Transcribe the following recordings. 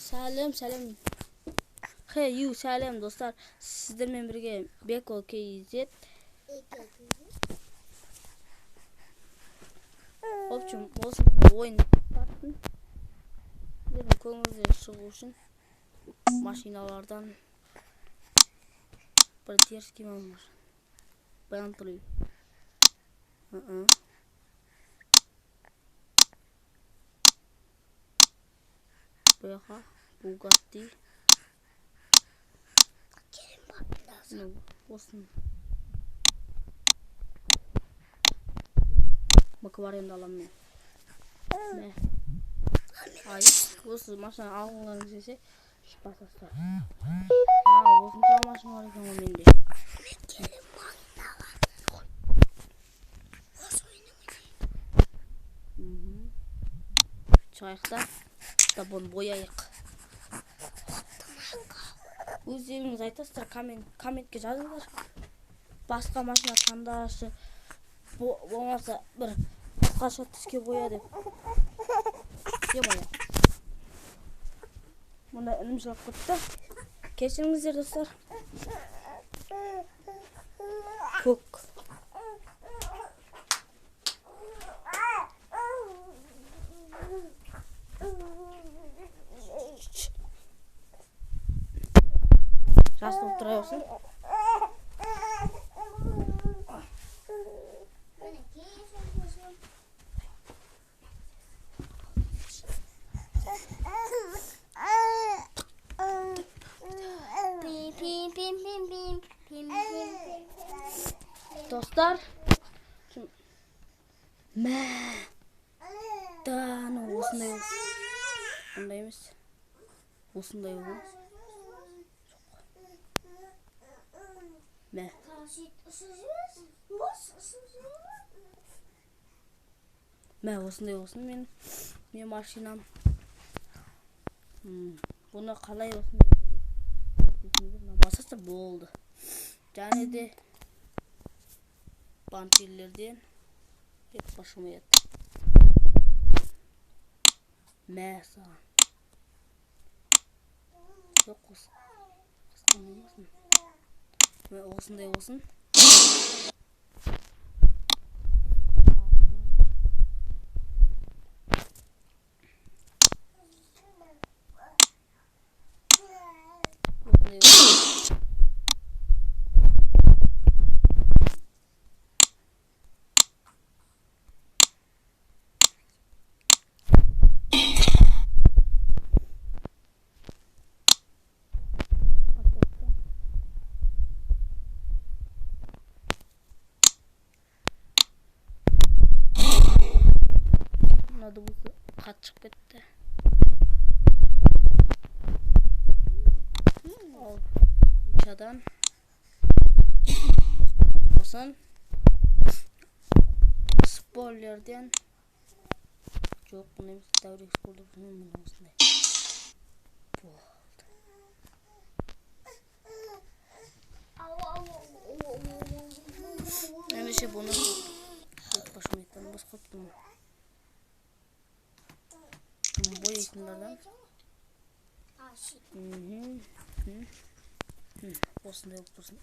Сәлем. Сәлем достар. Сіздермен бірге Beko KZ. В общем, осындай ойын тарттым. Сіздердің көңіліңізден шығу үшін машиналардан бір теріскей бар. Bentley. Бұяқа Bugatti. Осын McLaren'ді аламын мен. Осы машина алғыларыңыз келсе басастар. Осынша машина бар екен ғой менде. Чайықта да бұны бояйық. Өздеріңіз айтасыздар, комментке жазыңдар. Басқа машина таңдашы болмаса бір басқаша түске боя деп. Мұнда інім жылап кетті. Кешіріңіздер достар. Көк. Жас болып тұра olsun. Dostlar, осындай олсын. Ондай емес. Осындай олсын. Осындай олсын мен машинам. Бұны қалай осындай басасы болды. Және де бамперлерден башым ет. Саған. Жоқ қысқан. Осындай olsun. Бұсы қат шығып кетті. Шадан осын спойлерден жоқ, бұны емес, дәурек спойлер осындай болды. Әмеше бұны қошметтен басқа тұмын. Бояйтындардан осындай болып тұрсын.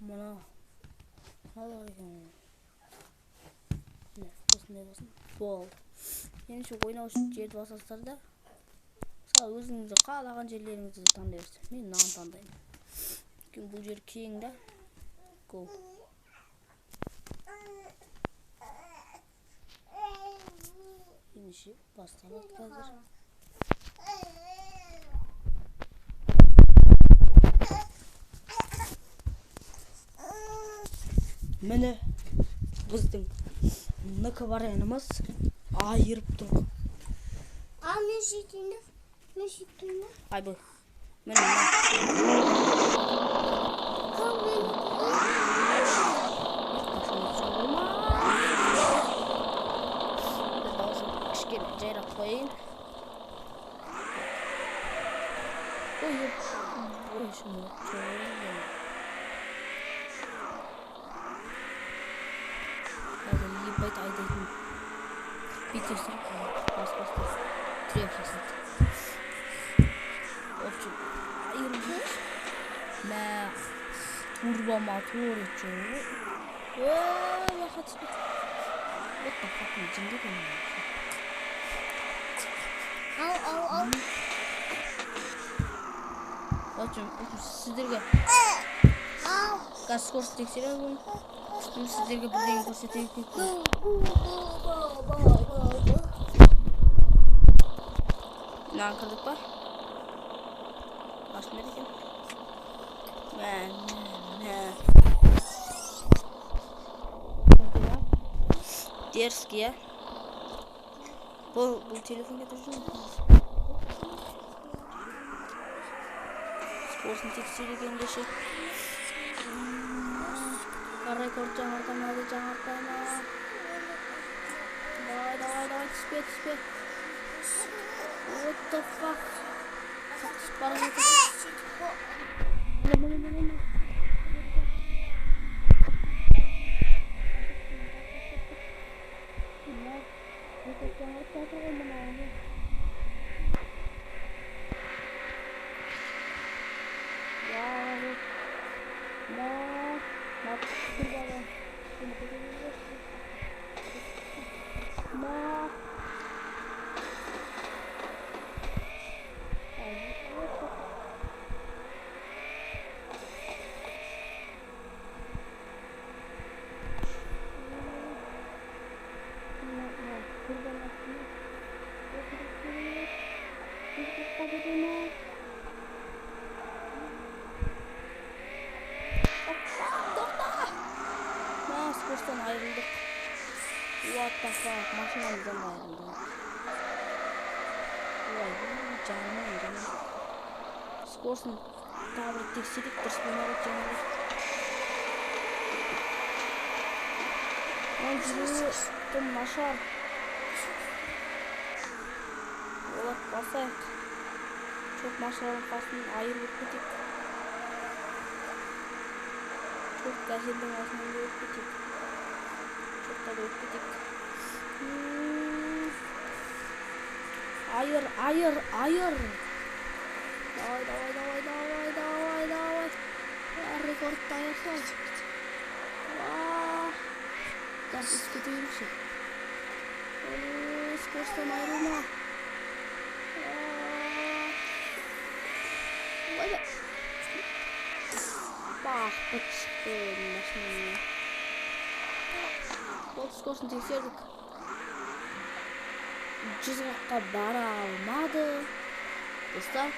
Мұна қалай екен. Осындай болсын. Болды. Ендеше ойнау үшін жерді басасыздар да өзіңізді қалаған жерлеріңізді таңдай берсін. Мен мынаны таңдаймын. Бұл жер кең да. Көп. Ендеше басталады қазір. Міне біздің NKVR'ымыз айырып тұр. Ay bu. Benim. Koyayım. Ой, шunu çoğalım. Hadi iyi bayt aydın. Bitirsin. Bas. Triyafasın. Ofçu. Ayırmış. Ne? Turbo motor içiyor. What the fuck is in Al. Bakın sizlerge Al. gaz skors tekseler bunu. Şimdi sizlerge birden göstereyim. Ne kırdık bak? Aslında dedim. Ne? Derski ya. Bu telefon getireceğim. Sporsun tekstili gençleşi. Rekor jangan Давай, спеть. What the fuck? Parah itu. Sporttan ayrıldık. What the fuck? Makinamızdan ayrıldık. Vay bu canlı. Sportun tabi tekstillik tırsmanarak canlı. Там нашар. Вот басайық. Çok нашардың қасынан айырып кетейік. Çok газелдің артынан өтіп кетейік. Çok da өтіп кетейік. Айыр. Давай. Рекордты аяқтай. Gaz ispeteymişim. Sporttan ayrılma. Bak çıktı maşinayı. Sporttan tekserdik. 100 dakika bara almadı. Dostlar.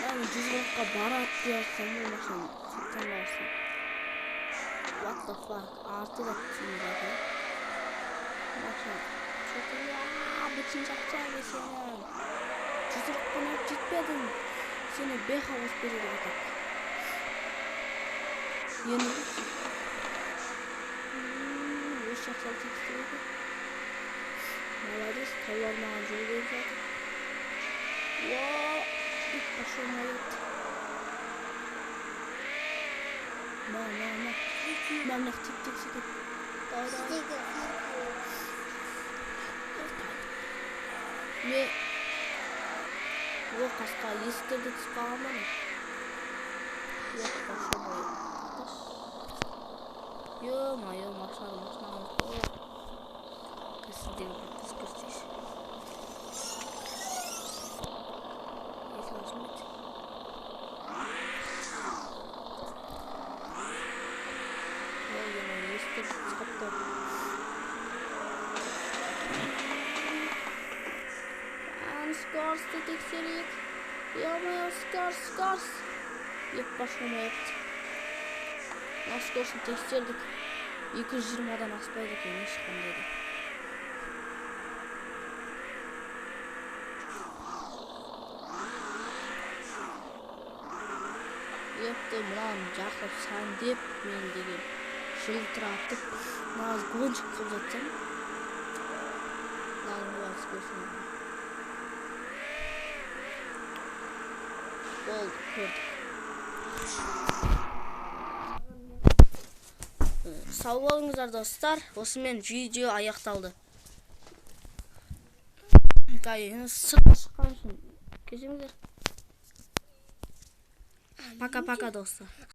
Ben 100 dakika bara attı ya sen bu maşinayı. Sütten varsın. What the fuck? Artı da şimdi bakın. Bakın. Çok iyi. Bütün çakacağım ve senin. Çocuk bana gitmedin. Seni 5 havuz böyle bakın. Yeni. Beş çaksal çekti. Молодец. Kollarına acıyor zaten. Wow. İlk başıma yetti. Мамных тик-тик. Давай. Ve bu kaska yesterdi çıkamam. Yok başlamayı. Yo maşallah. Kesin kıskırtış. Skars'ta tekserik. Yapmaya Skars. Yok başlama yaptı. Skars'ı tekserdik. 220'dan aspaydık yani çıkandaydı. Yaptım lan Jakub sen dep men деген жылтыратып наз гонщик қылып жатсам Болды, көрдік. Сау болыңыздар достар. Осымен видео аяқталды. Сыртқа шыққан үшін кешіріңіздер. Пока-пока достар.